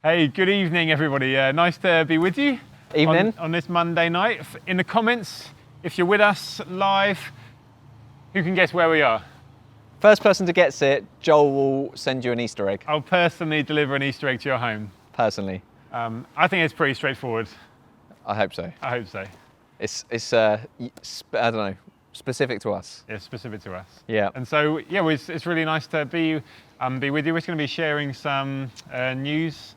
Hey, good evening, everybody. Nice to be with you. Evening. On this Monday night. In the comments, if you're with us live, who can guess where we are? First person to gets it, Joel will send you an Easter egg. I'll personally deliver an Easter egg to your home. Personally. I think it's pretty straightforward. I hope so. I hope so. It's I don't know, specific to us. Yeah, specific to us. Yeah. And so, yeah, it's really nice to be with you. We're going to be sharing some news,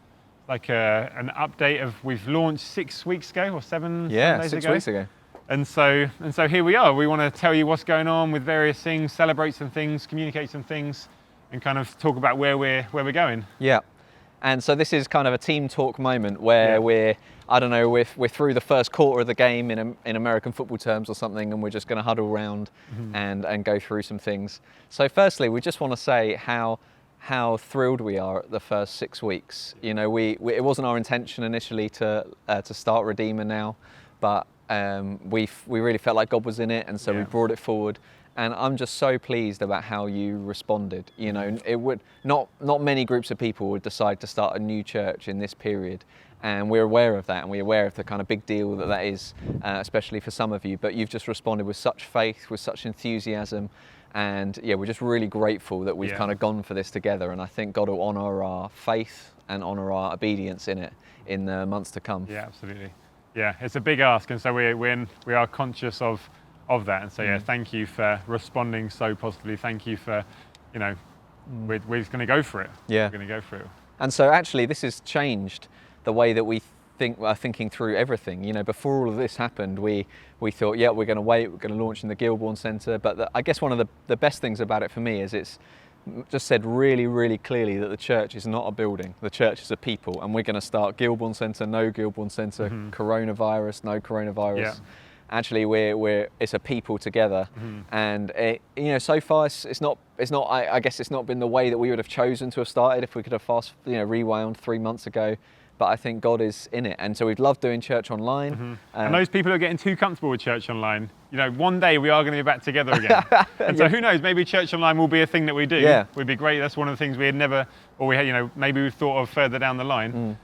like an update of we've launched 6 weeks ago or 7 Sundays 6 ago. weeks ago. And so here we are. We want to tell you what's going on with various things, celebrate some things, communicate some things, and kind of talk about where we're going. Yeah. And so this is kind of a team talk moment where we're through the first quarter of the game in American football terms or something, and we're just going to huddle around and go through some things. So firstly, we just want to say how thrilled we are at the first 6 weeks. You know, it wasn't our intention initially to start Redeemer now, but we really felt like God was in it, and so we brought it forward. And I'm just so pleased about how you responded. You know, it would not many groups of people would decide to start a new church in this period, and we're aware of that, and we're aware of the kind of big deal that is, especially for some of you. But you've just responded with such faith, with such enthusiasm, and we're just really grateful that we've kind of gone for this together. And I think God will honour our faith and honour our obedience in it in the months to come. Yeah, absolutely. Yeah, it's a big ask, and so we are conscious of that, and so thank you for responding so positively. Thank you for, we're just going to go for it. Yeah, we're going to go for it. And so actually, this has changed the way that we are thinking through everything. You know, before all of this happened, we thought, we're going to wait, we're going to launch in the Gilbourne Centre. But I guess one of the best things about it for me is it's just said really, really clearly that the church is not a building. The church is a people, and we're going to start Gilbourne Centre, no Gilbourne Centre, coronavirus, no coronavirus. Yeah. Actually, it's a people together, and so far it's not. I guess it's not been the way that we would have chosen to have started if we could have rewound 3 months ago. But I think God is in it, and so we've loved doing church online. And those people who are getting too comfortable with church online, one day we are going to be back together again. And so who knows? Maybe church online will be a thing that we do. Yeah, would be great. That's one of the things we had never, or we had, maybe we thought of further down the line.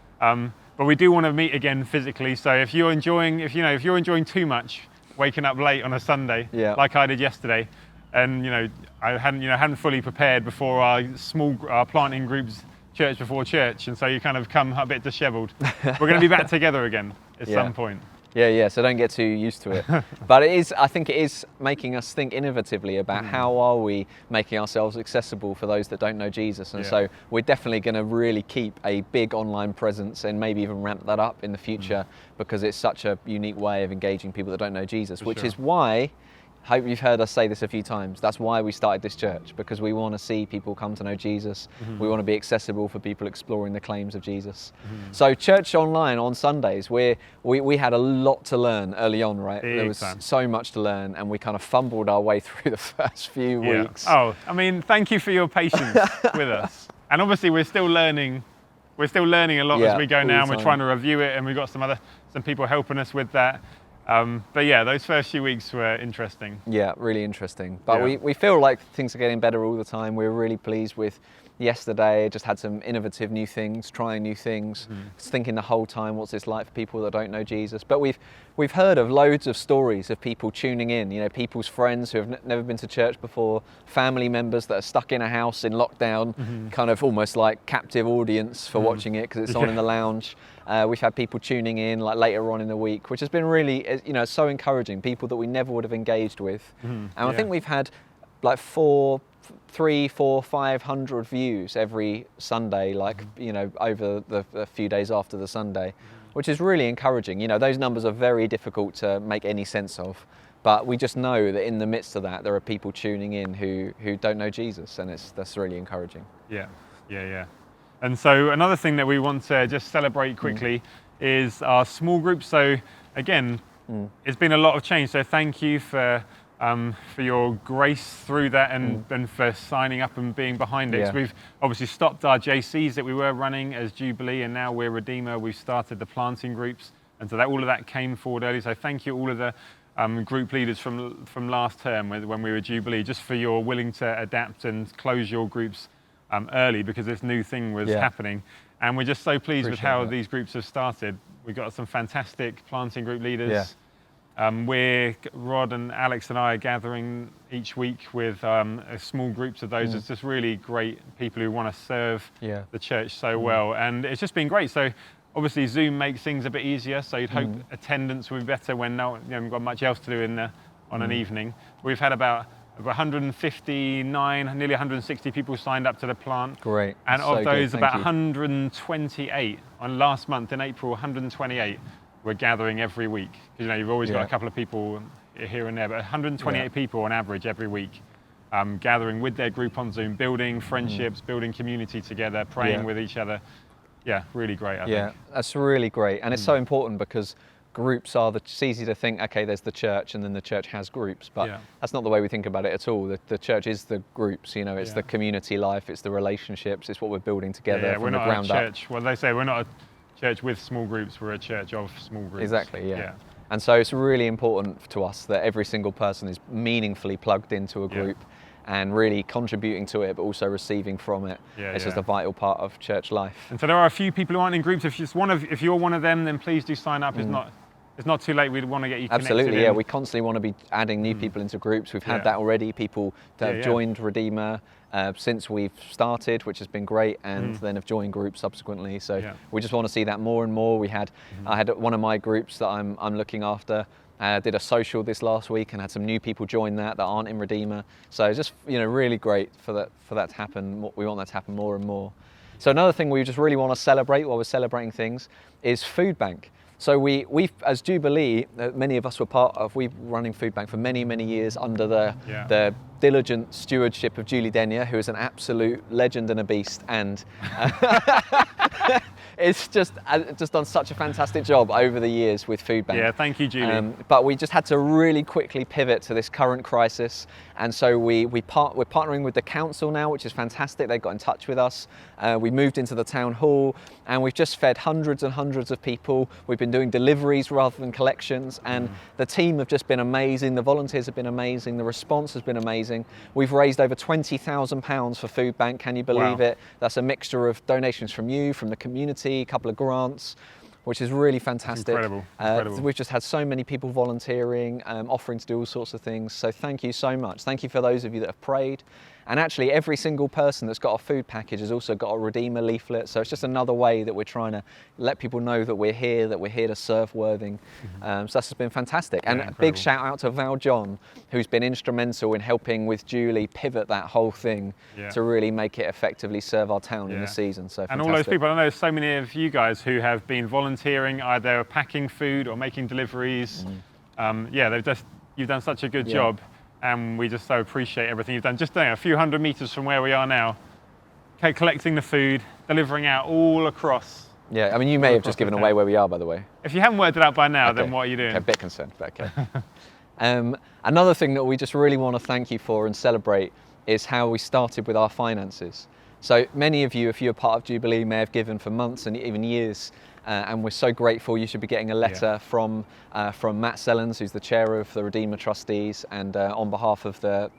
But we do want to meet again physically. So if you're enjoying too much, waking up late on a Sunday, like I did yesterday, and I hadn't fully prepared before our planting groups, church before church, and so you kind of come a bit disheveled. We're going to be back together again at some point. Yeah, so don't get too used to it. But I think it is making us think innovatively about how are we making ourselves accessible for those that don't know Jesus. And so we're definitely going to really keep a big online presence and maybe even ramp that up in the future, because it's such a unique way of engaging people that don't know Jesus, which is why, I hope you've heard us say this a few times, that's why we started this church, because we want to see people come to know Jesus. We want to be accessible for people exploring the claims of Jesus. So church online on Sundays, we had a lot to learn early on, right? There was so much to learn, and we kind of fumbled our way through the first few weeks. Oh, I mean, thank you for your patience with us. And obviously we're still learning a lot as we go now, and we're trying to review it, and we've got some people helping us with that. But those first few weeks were interesting. Yeah, really interesting. But we feel like things are getting better all the time. We're really pleased with yesterday. Just had some innovative new things, trying new things, thinking the whole time, what's this like for people that don't know Jesus? But we've heard of loads of stories of people tuning in, people's friends who have never been to church before, family members that are stuck in a house in lockdown, kind of almost like captive audience for watching it because it's on in the lounge. We've had people tuning in like later on in the week, which has been really, so encouraging, people that we never would have engaged with. And I think we've had like 500 views every Sunday, over the few days after the Sunday, which is really encouraging. Those numbers are very difficult to make any sense of, but we just know that in the midst of that, there are people tuning in who don't know Jesus, and that's really encouraging. Yeah. And so another thing that we want to just celebrate quickly is our small group. So again, it's been a lot of change. So thank you for your grace through that and for signing up and being behind it. Yeah. So we've obviously stopped our JCs that we were running as Jubilee, and now we're Redeemer. We've started the planting groups, and so all of that came forward early. So thank you all of the group leaders from last term when we were Jubilee, just for your willing to adapt and close your groups early, because this new thing was happening. And we're just so pleased with Appreciate how that. these groups have started. We've got some fantastic planting group leaders. Yeah. Rod and Alex and I are gathering each week with small groups of those. It's just really great people who want to serve the church so well. And it's just been great. So obviously Zoom makes things a bit easier. So you'd hope attendance will be better when we've got much else to do on an evening. We've had about 159, nearly 160 people signed up to the plant. Great. And So of good. those, Thank about you. 128 on last month in April, 128 were gathering every week. Because you've always got a couple of people here and there, but 128 people on average every week gathering with their group on Zoom, building friendships, building community together, praying with each other. Yeah, really great, I think. That's really great. And it's so important because groups are it's easy to think, okay, there's the church and then the church has groups, but that's not the way we think about it at all. The church is the groups, it's the community life, it's the relationships, it's what we're building together from the ground up. We're not a church, well they say we're not a church with small groups, we're a church of small groups. Exactly, yeah. And so it's really important to us that every single person is meaningfully plugged into a group and really contributing to it, but also receiving from it. It's just a vital part of church life. And so there are a few people who aren't in groups. If you're one of them, then please do sign up. It's not too late. We'd want to get you connected. Absolutely, yeah. We constantly want to be adding new people into groups. We've had that already. People that have joined Redeemer since we've started, which has been great, and then have joined groups subsequently. So we just want to see that more and more. I had one of my groups that I'm looking after. Did a social this last week and had some new people join that aren't in Redeemer. So just really great for that to happen. We want that to happen more and more. So another thing we just really want to celebrate while we're celebrating things is Food Bank. So we as Jubilee, many of us were part of, we've running Food Bank for many, many years under the diligent stewardship of Julie Denyer, who is an absolute legend and a beast, and it's just done such a fantastic job over the years with Food Bank. Yeah, thank you, Julie. But we just had to really quickly pivot to this current crisis, and so we're partnering with the council now, which is fantastic. They got in touch with us. We moved into the town hall, and we've just fed hundreds and hundreds of people. We've been doing deliveries rather than collections, and the team have just been amazing. The volunteers have been amazing. The response has been amazing. We've raised over £20,000 for Food Bank. Can you believe it? That's a mixture of donations from you, from the community, a couple of grants, which is really fantastic. Incredible. We've just had so many people volunteering, offering to do all sorts of things. So thank you so much. Thank you for those of you that have prayed. And actually every single person that's got a food package has also got a Redeemer leaflet. So it's just another way that we're trying to let people know that we're here to serve Worthing. So that's been fantastic. And a big shout out to Val John, who's been instrumental in helping with Julie pivot that whole thing to really make it effectively serve our town in the season. So and all those people, I know so many of you guys who have been volunteering, either packing food or making deliveries. You've done such a good job. And we just so appreciate everything you've done. Just a few hundred meters from where we are now, collecting the food, delivering out all across. Yeah, I mean, you may have just given away where we are, by the way. If you haven't worked it out by now, then what are you doing? Okay, a bit concerned, but okay. Another thing that we just really want to thank you for and celebrate is how we started with our finances. So many of you, if you're part of Jubilee, may have given for months and even years. And we're so grateful. You should be getting a letter from Matt Sellens, who's the chair of the Redeemer Trustees, and on behalf of the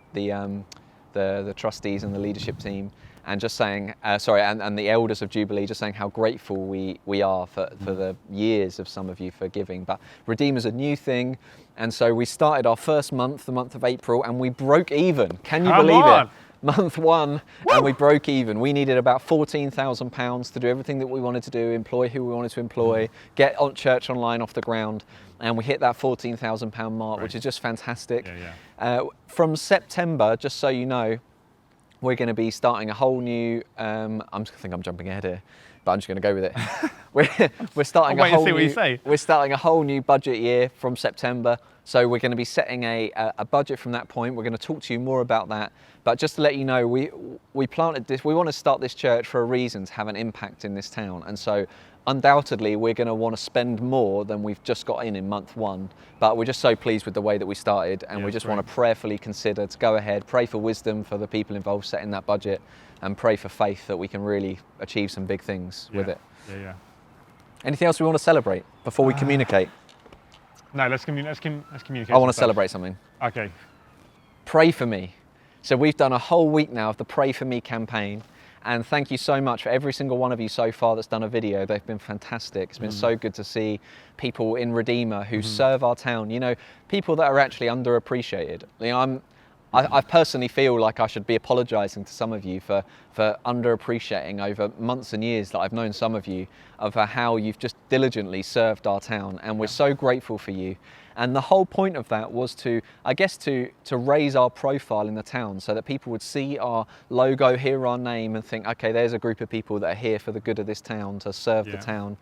trustees and the leadership team, and just saying, and the elders of Jubilee, just saying how grateful we are for the years of some of you for giving. But Redeemer's a new thing, and so we started our first month, the month of April, and we broke even. Can you believe it? Month one, and we broke even. We needed about £14,000 to do everything that we wanted to do, employ who we wanted to employ, get church online off the ground, and we hit that £14,000 mark, which is just fantastic. From September, just so you know, we're going to be starting a whole new, I think I'm jumping ahead here, but I'm just going to go with it. We're starting we're starting a whole new budget year from September. So we're going to be setting a budget from that point. We're going to talk to you more about that. But just to let you know, we planted this. We want to start this church for a reason, to have an impact in this town. And so undoubtedly, we're going to want to spend more than we've just got in month one. But we're just so pleased with the way that we started. And we just want to prayerfully consider to go ahead, pray for wisdom for the people involved setting that budget, and pray for faith that we can really achieve some big things with it. Anything else we want to celebrate before we communicate? No, let's communicate. I want to celebrate something. Okay. Pray for me. So we've done a whole week now of the Pray For Me campaign, And thank you so much for every single one of you so far that's done a video. They've been fantastic. It's been so good to see people in Redeemer who serve our town, you know, people that are actually underappreciated. You know, I personally feel like I should be apologising to some of you for underappreciating over months and years that I've known some of you, of how you've just diligently served our town, and we're so grateful for you. And the whole point of that was to, I guess, to raise our profile in the town so that people would see our logo, hear our name and think, okay, there's a group of people that are here for the good of this town, to serve the town.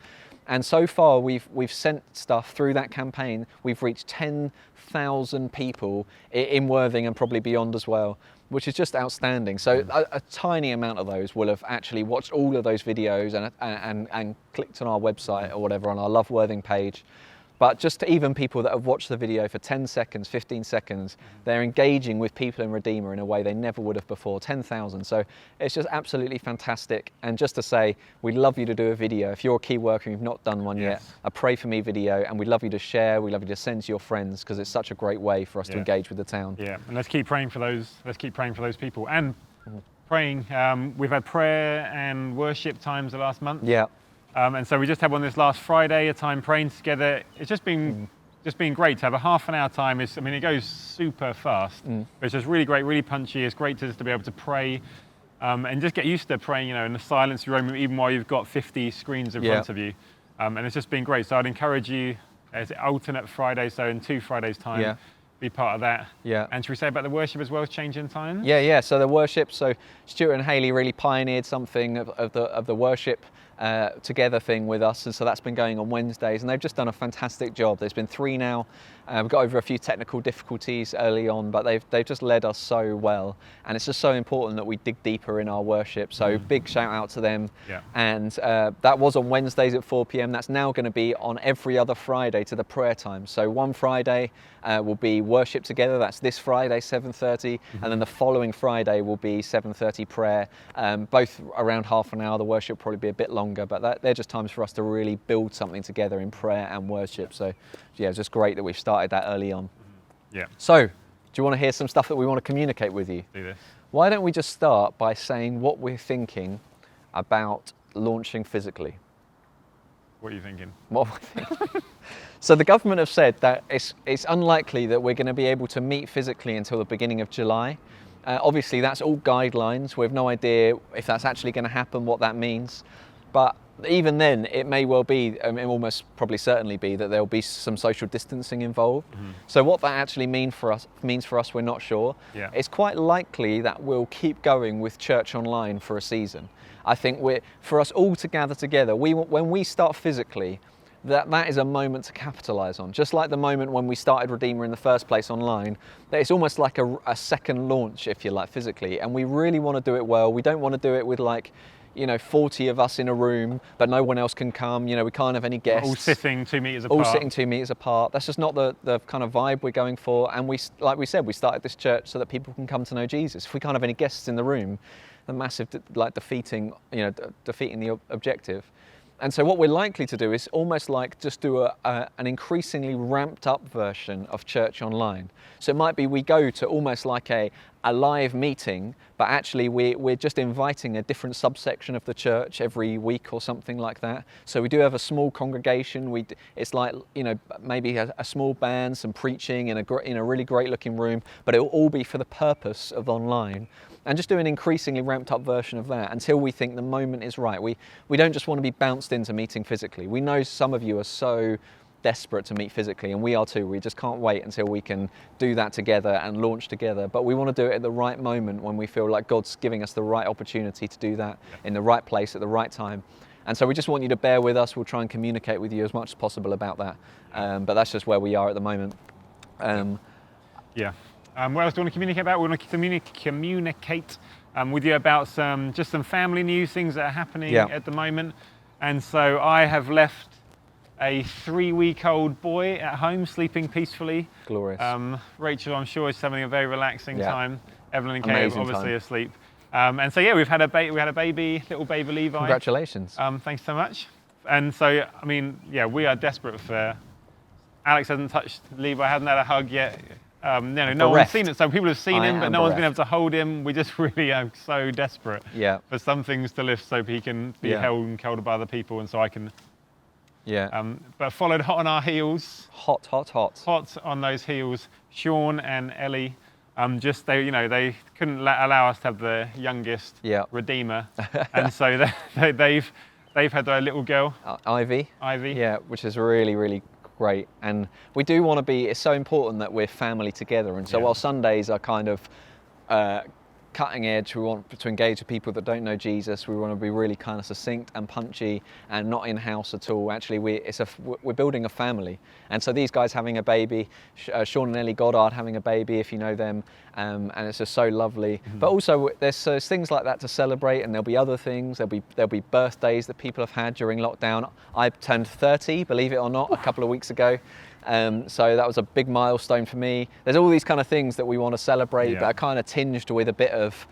And so far we've sent stuff through that campaign. We've reached 10,000 people in Worthing and probably beyond as well, which is just outstanding. So a tiny amount of those will have actually watched all of those videos and clicked on our website or whatever, on our Love Worthing page. But just to even people that have watched the video for 10 seconds, 15 seconds, they're engaging with people in Redeemer in a way they never would have before, 10,000. So it's just absolutely fantastic. And just to say, we'd love you to do a video. If you're a key worker and you've not done one yet, a Pray For Me video, and we'd love you to share, we'd love you to send to your friends, because it's such a great way for us to engage with the town. Yeah, and let's keep praying for those people. And praying, we've had prayer and worship times the last month. Yeah. And so we just had one this last Friday, a time praying together. It's just been great to have a half an hour time. I mean, it goes super fast. But it's just really great, really punchy. It's great to be able to pray and just get used to praying, you know, in the silence of your room, even while you've got 50 screens in front of you. And it's just been great. So I'd encourage you, it's alternate Friday, so in 2 Fridays' time, be part of that. Yeah. And should we say about the worship as well, changing time? Yeah. So the worship, so Stuart and Hayley really pioneered something of the worship together thing with us, and so that's been going on Wednesdays, and they've just done a fantastic job. There's been 3 now. We've got over a few technical difficulties early on, but they've just led us so well, and it's just so important that we dig deeper in our worship. So big shout out to them. And that was on Wednesdays at 4 p.m. That's now going to be on every other Friday to the prayer time. So one Friday will be worship together. That's this Friday 7:30, and then the following Friday will be 7:30 prayer. Both around half an hour. The worship will probably be a bit longer, but they're just times for us to really build something together in prayer and worship. So yeah, it's just great that we've started that early on. Yeah. So, do you want to hear some stuff that we want to communicate with you? Do this. Why don't we just start by saying what we're thinking about launching physically? What are you thinking? What am I thinking? So the government have said that it's unlikely that we're going to be able to meet physically until the beginning of July. Obviously, that's all guidelines. We have no idea if that's actually going to happen, what that means. But even then, it may well be, almost probably certainly be, that there'll be some social distancing involved. So what that actually means for us, we're not sure. It's quite likely that we'll keep going with church online for a season. I think for us all to gather together, when we start physically, that is a moment to capitalise on. Just like the moment when we started Redeemer in the first place online, that it's almost like a second launch, if you like, physically. And we really want to do it well. We don't want to do it with 40 of us in a room, but no one else can come. We can't have any guests. All sitting 2 meters apart. All sitting 2 meters apart. That's just not the kind of vibe we're going for. And like we said, we started this church so that people can come to know Jesus. If we can't have any guests in the room, the massive, defeating the objective. And so what we're likely to do is almost like just do an increasingly ramped up version of church online. So it might be we go to almost like a live meeting, but actually we're just inviting a different subsection of the church every week or something like that. So we do have a small congregation. It's like, maybe a small band, some preaching in a really great looking room, but it will all be for the purpose of online. And just do an increasingly ramped up version of that until we think the moment is right. We don't just want to be bounced into meeting physically. We know some of you are so desperate to meet physically, and we are too. We just can't wait until we can do that together and launch together. But we want to do it at the right moment when we feel like God's giving us the right opportunity to do that in the right place at the right time. And so we just want you to bear with us. We'll try and communicate with you as much as possible about that. But that's just where we are at the moment. What else do you want to communicate about? We want to communicate with you about some family news, things that are happening at the moment. And so I have left a 3-week-old boy at home sleeping peacefully. Glorious. Rachel, I'm sure, is having a very relaxing time. Evelyn and Kay are obviously time. Asleep. And so we've had a baby, little baby Levi. Congratulations. Thanks so much. And so, we are desperate for. Alex hasn't touched Levi, hasn't had a hug yet. no one's seen it. So people have seen him, but no one's been able bereft. to hold him. We just really are so desperate for some things to lift so he can be held and cuddled by other people, and so I can. But followed hot on our heels. Hot on those heels. Sean and Ellie. They couldn't allow us to have the youngest redeemer, and so they've had their little girl, Ivy. Yeah, which is really, really great. And we do want to be. It's so important that we're family together. And so while Sundays are kind of cutting edge, we want to engage with people that don't know Jesus. We want to be really kind of succinct and punchy and not in-house at all. Actually, we're building a family. And so these guys having a baby, Sean and Ellie Goddard having a baby, if you know them, and it's just so lovely. But also there's things like that to celebrate, and there'll be other things. There'll be birthdays that people have had during lockdown. I turned 30, believe it or not, a couple of weeks ago. So that was a big milestone for me. There's all these kind of things that we want to celebrate, but are kind of tinged with a bit of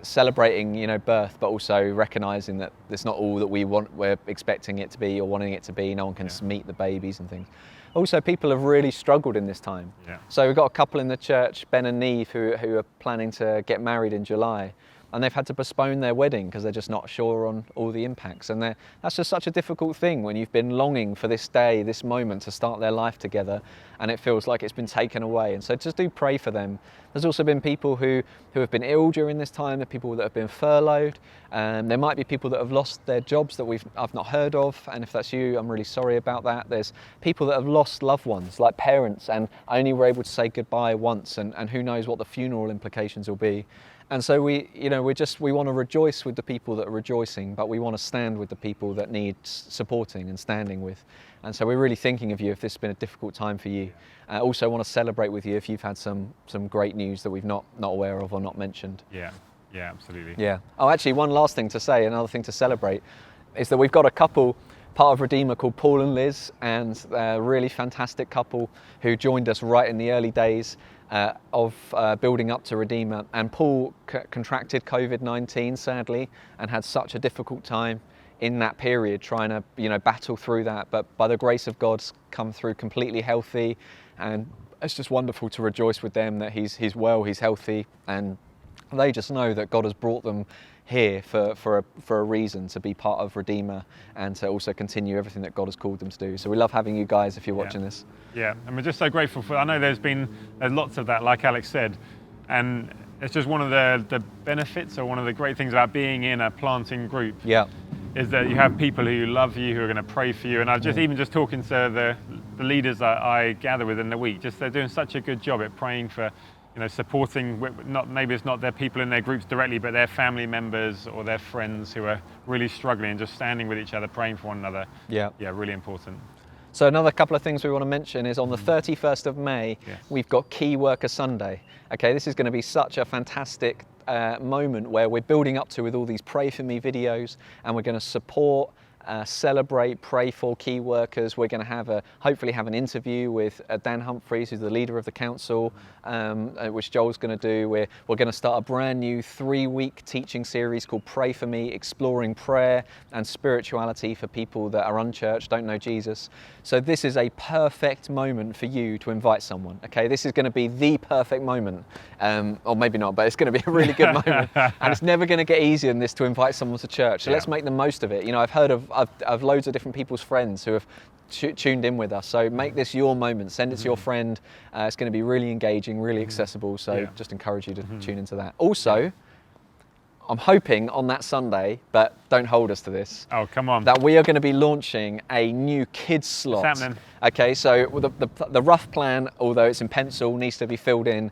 celebrating, birth, but also recognizing that it's not all that we're expecting it to be or wanting it to be. No one can meet the babies and things. Also, people have really struggled in this time. So we've got a couple in the church, Ben and Neve, who are planning to get married in July. And they've had to postpone their wedding because they're just not sure on all the impacts. And that's just such a difficult thing when you've been longing for this day, this moment to start their life together, and it feels like it's been taken away. And so just do pray for them. There's also been people who have been ill during this time, the people that have been furloughed. There might be people that have lost their jobs that I've not heard of. And if that's you, I'm really sorry about that. There's people that have lost loved ones, like parents, and only were able to say goodbye once, and who knows what the funeral implications will be. And so we want to rejoice with the people that are rejoicing, but we want to stand with the people that need supporting and standing with. And so we're really thinking of you if this has been a difficult time for you. Also want to celebrate with you if you've had some great news that we've not aware of or not mentioned. Yeah, absolutely. Yeah. Oh, actually, one last thing to say, another thing to celebrate, is that we've got a couple, part of Redeemer, called Paul and Liz, and a really fantastic couple who joined us right in the early days of building up to Redeemer. And Paul contracted COVID-19, sadly, and had such a difficult time in that period trying to battle through that. But by the grace of God's come through completely healthy, and it's just wonderful to rejoice with them that he's well, he's healthy, and they just know that God has brought them here for a reason, to be part of Redeemer and to also continue everything that God has called them to do. So we love having you guys if you're watching this. Yeah, and we're just so grateful for. I know there's lots of that, like Alex said, and it's just one of the benefits, or one of the great things about being in a planting group. Is that you have people who love you, who are going to pray for you. And I've even just talking to the leaders that I gather with in the week, they're doing such a good job at praying for, supporting, maybe it's not their people in their groups directly, but their family members or their friends who are really struggling, and just standing with each other, praying for one another. Yeah, really important. So another couple of things we want to mention is on the 31st of May, we've got Key Worker Sunday. Okay, this is going to be such a fantastic moment where we're building up to with all these Pray For Me videos, and we're going to support, celebrate, pray for key workers. We're going to hopefully have an interview with Dan Humphreys, who's the leader of the council, which Joel's going to do. We're going to start a brand new 3-week teaching series called Pray For Me, exploring prayer and spirituality for people that are unchurched, don't know Jesus. So this is a perfect moment for you to invite someone. Okay, this is going to be the perfect moment, or maybe not, but it's going to be a really good moment. And it's never going to get easier than this to invite someone to church. So let's make the most of it. I've heard of loads of different people's friends who have tuned in with us. So make this your moment. Send it to your friend. It's going to be really engaging, really accessible. So just encourage you to tune into that. Also, I'm hoping on that Sunday, but don't hold us to this. Oh, come on. That we are going to be launching a new kids slot. What's happening? Okay, so the rough plan, although it's in pencil, needs to be filled in,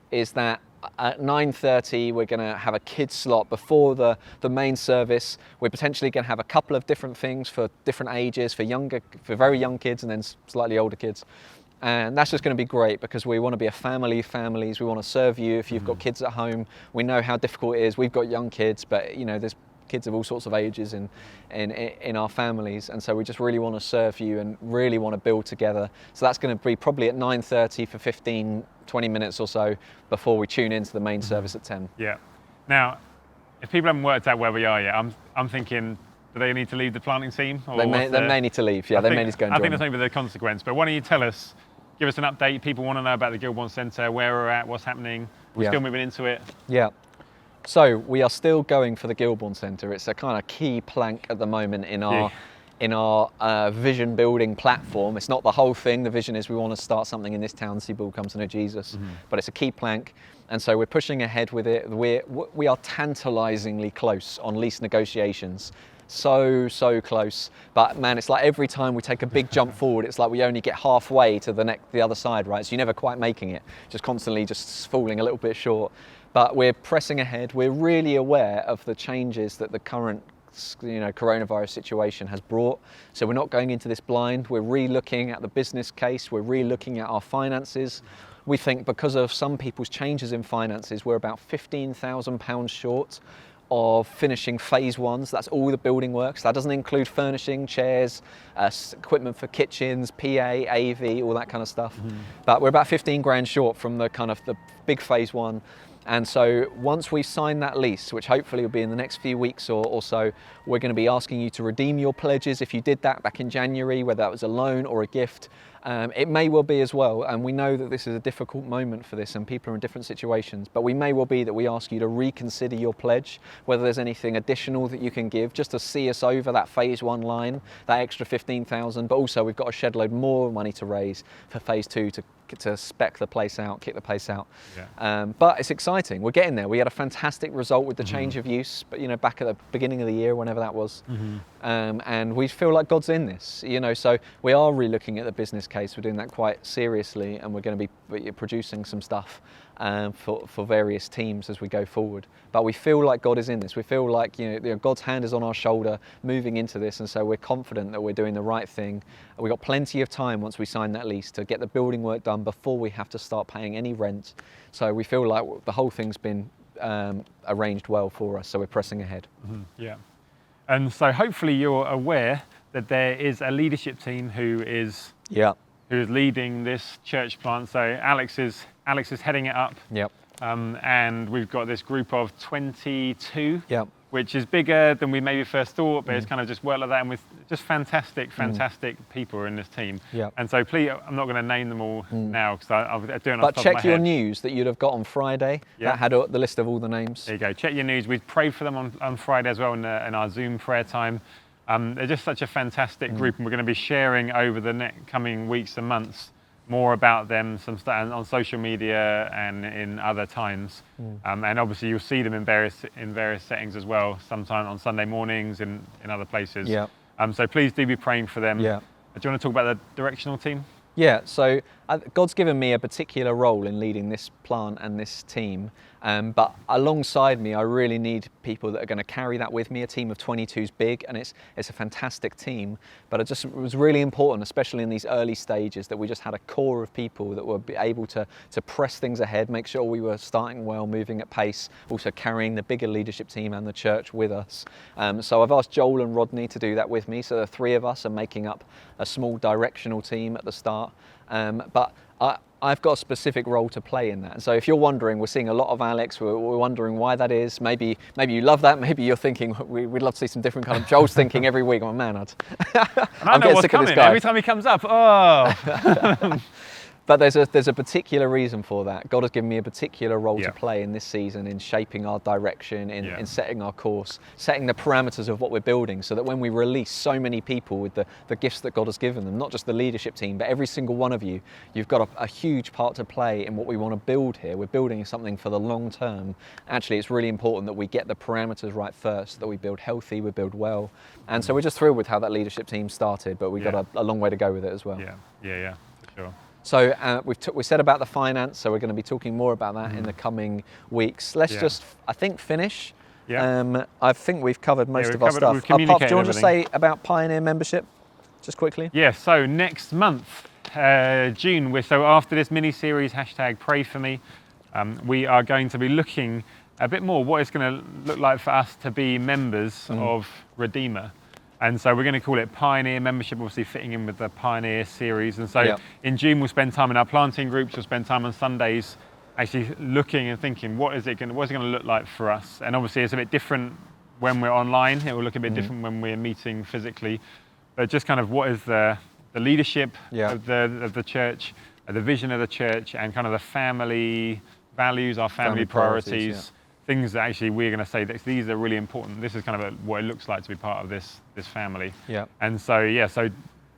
is that at 9:30 we're going to have a kids slot before the main service. We're potentially going to have a couple of different things for different ages, for very young kids and then slightly older kids. And that's just going to be great because we want to be a family of families. We want to serve you if you've got kids at home. We know how difficult it is. We've got young kids, but there's kids of all sorts of ages in our families, and so we just really want to serve you and really want to build together. So that's going to be probably at 9:30 for 15-20 minutes or so before we tune into the main service at 10. Yeah. Now, if people haven't worked out where we are yet, I'm thinking, do they need to leave the planting team? Or they may need to leave. Yeah, they may need to go and join. I think that's maybe the consequence. But why don't you tell us give us an update. People want to know about the Guildbourne Centre, where we're at, what's happening. We're still moving into it. Yeah. So we are still going for the Guildbourne Centre. It's a kind of key plank at the moment in our vision building platform. It's not the whole thing. The vision is we want to start something in this town, see people come to know Jesus. But it's a key plank. And so we're pushing ahead with it. We are tantalisingly close on lease negotiations. So close. But man, it's like every time we take a big jump forward, it's like we only get halfway to the other side, right? So you're never quite making it, just constantly just falling a little bit short. But we're pressing ahead. We're really aware of the changes that the current coronavirus situation has brought. So we're not going into this blind. We're re-looking at the business case. We're re-looking at our finances. We think because of some people's changes in finances, we're about £15,000 short of finishing phase 1. So that's all the building works. That doesn't include furnishing, chairs, equipment for kitchens, PA, AV, all that kind of stuff. But we're about 15 grand short from the kind of the big phase 1. And so once we sign that lease, which hopefully will be in the next few weeks or so, we're going to be asking you to redeem your pledges if you did that back in January, whether that was a loan or a gift. It may well be as well, and we know that this is a difficult moment for this and people are in different situations, but we may well be that we ask you to reconsider your pledge, whether there's anything additional that you can give just to see us over that phase 1 line, that extra 15,000, but also we've got a shed load more money to raise for phase 2 to spec the place out, kick the place out. But it's exciting. We're getting there. We had a fantastic result with the change of use, but back at the beginning of the year, whenever that was, and we feel like God's in this. So we are re-looking at the business case. We're doing that quite seriously, and we're going to be producing some stuff for various teams as we go forward. But we feel like God is in this. We feel like God's hand is on our shoulder, moving into this, and so we're confident that we're doing the right thing. We've got plenty of time once we sign that lease to get the building work done before we have to start paying any rent. So we feel like the whole thing's been arranged well for us. So we're pressing ahead. Yeah, and so hopefully you're aware that there is a leadership team who is leading this church plant. So Alex is heading it up. And we've got this group of 22, which is bigger than we maybe first thought, but it's kind of just worked like that, and with just fantastic people in this team. And so please, I'm not going to name them all now because I'm doing it off the top of my head. But check your news that you'd have got on Friday. That had the list of all the names. There you go. Check your news. We prayed for them on Friday as well in our Zoom prayer time. They're just such a fantastic group, and we're going to be sharing over the coming weeks and months more about them, some stuff on social media and in other times. And obviously you'll see them in various settings as well, sometime on Sunday mornings in other places. So please do be praying for them. Do you want to talk about the directional team? So God's given me a particular role in leading this plant and this team, but alongside me I really need people that are going to carry that with me. A team of 22 is big, and it's a fantastic team, but it was really important, especially in these early stages, that we just had a core of people that were able to press things ahead, make sure we were starting well, moving at pace, also carrying the bigger leadership team and the church with us. So I've asked Joel and Rodney to do that with me, so the three of us are making up a small directional team at the start. But I've got a specific role to play in that. So if you're wondering, we're seeing a lot of Alex, we're wondering why that is. Maybe you love that, maybe you're thinking, we'd love to see some different kind of, Joel's thinking every week, oh man, I'm getting sick of this guy. Every time he comes up, But there's a particular reason for that. God has given me a particular role to play in this season in shaping our direction, in setting our course, setting the parameters of what we're building, so that when we release so many people with the gifts that God has given them, not just the leadership team, but every single one of you, you've got a huge part to play in what we want to build here. We're building something for the long term. Actually, it's really important that we get the parameters right first, that we build healthy, we build well. And so we're just thrilled with how that leadership team started, but we've got a long way to go with it as well. Yeah, for sure. So we said about the finance, so we're going to be talking more about that in the coming weeks. Let's just, I think, finish. I think we've covered most of our stuff. Do you want to say about Pioneer membership, just quickly? So next month, June, so after this mini-series, #PrayForMe, we are going to be looking a bit more what it's going to look like for us to be members of Redeemer. And so we're going to call it Pioneer membership, obviously fitting in with the Pioneer series. And so in June, we'll spend time in our planting groups. We'll spend time on Sundays actually looking and thinking, what's it going to look like for us? And obviously it's a bit different when we're online. It will look a bit different when we're meeting physically. But just kind of what is the leadership of the church? the vision of the church, and kind of the family values, our family priorities, things that actually we're going to say that these are really important. This is kind of what it looks like to be part of this family. Yeah. And so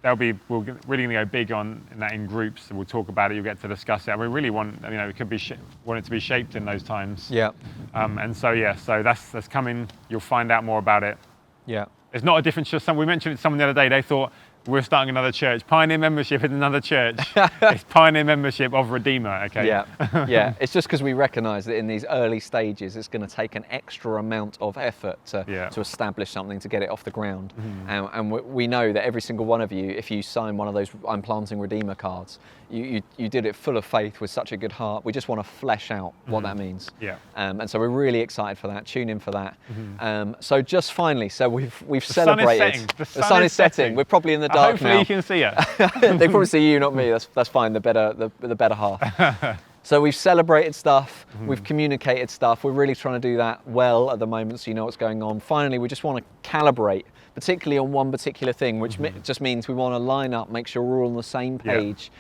we're really going to go big on that in groups. We'll talk about it. You'll get to discuss it. And we really want it to be shaped in those times. Yeah. And so that's coming. You'll find out more about it. Yeah. It's not a different church. We mentioned it to someone the other day. They thought we're starting another church. Pioneer membership is another church. It's Pioneer membership of Redeemer. Okay. Yeah. Yeah. It's just because we recognise that in these early stages, it's going to take an extra amount of effort to establish something, to get it off the ground. And we know that every single one of you, if you sign one of those "I'm planting Redeemer" cards, you did it full of faith with such a good heart. We just want to flesh out what that means. Yeah. And so we're really excited for that. Tune in for that. So just finally, so we've The celebrated. The sun is setting. We're probably in the dark Hopefully now. you can see it. They probably see you, not me. That's fine. The better half. So we've celebrated stuff. We've communicated stuff. We're really trying to do that well at the moment, so you know what's going on. Finally, we just want to calibrate, particularly on one particular thing, which just means we want to line up, make sure we're all on the same page.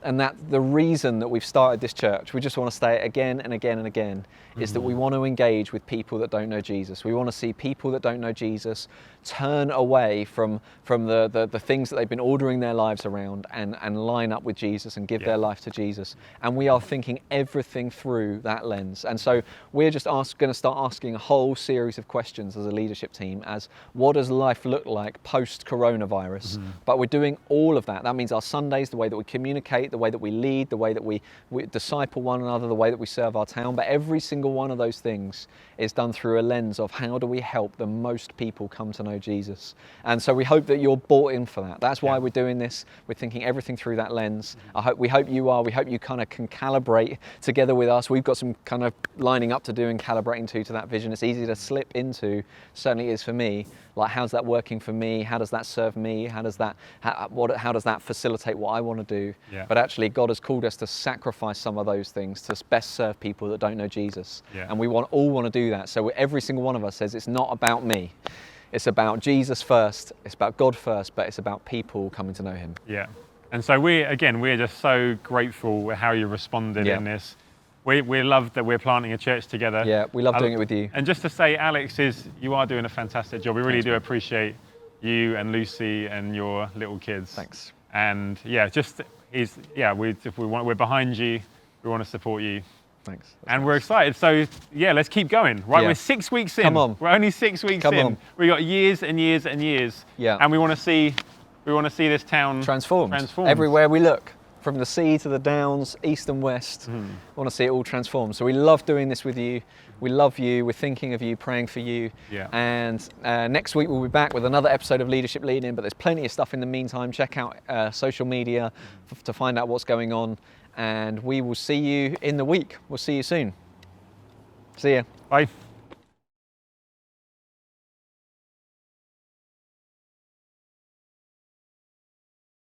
And that the reason that we've started this church, we just want to say it again and again and again, is that we want to engage with people that don't know Jesus. We want to see people that don't know Jesus turn away from the things that they've been ordering their lives around and line up with Jesus and give their life to Jesus. And we are thinking everything through that lens. And so we're just going to start asking a whole series of questions as a leadership team as what does life look like post-coronavirus? But we're doing all of that. That means our Sundays, the way that we communicate, the way that we lead, the way that we disciple one another, the way that we serve our town. But every single one of those things is done through a lens of how do we help the most people come to know Jesus. And so we hope that you're bought in for that. That's why we're doing this. We're thinking everything through that lens. We hope you are. We hope you kind of can calibrate together with us. We've got some kind of lining up to do and calibrating to that vision. It's easy to slip into, certainly is for me, like how's that working for me? How does that serve me? How does that facilitate what I want to do? Yeah. But actually God has called us to sacrifice some of those things to best serve people that don't know Jesus. Yeah. And we all want to do that. So every single one of us says it's not about me. It's about Jesus first, it's about God first, but it's about people coming to know him. Yeah. And so we're just so grateful with how you responded in this. We love that we're planting a church together. Yeah, we love doing it with you. And just to say, Alex, you are doing a fantastic job. We really do appreciate you and Lucy and your little kids. Thanks. And we're behind you. We want to support you. Thanks. And we're excited. So let's keep going. Right, we're 6 weeks in. Come on. We're only 6 weeks Come in. on. We got years and years and years. Yeah. And we want to see this town transformed. Everywhere we look, from the sea to the downs, east and west. We want to see it all transformed. So we love doing this with you. We love you. We're thinking of you, praying for you. Yeah. And next week we'll be back with another episode of Leadership Leading, but there's plenty of stuff in the meantime. Check out social media to find out what's going on. And we will see you in the week. We'll see you soon. See ya. Bye.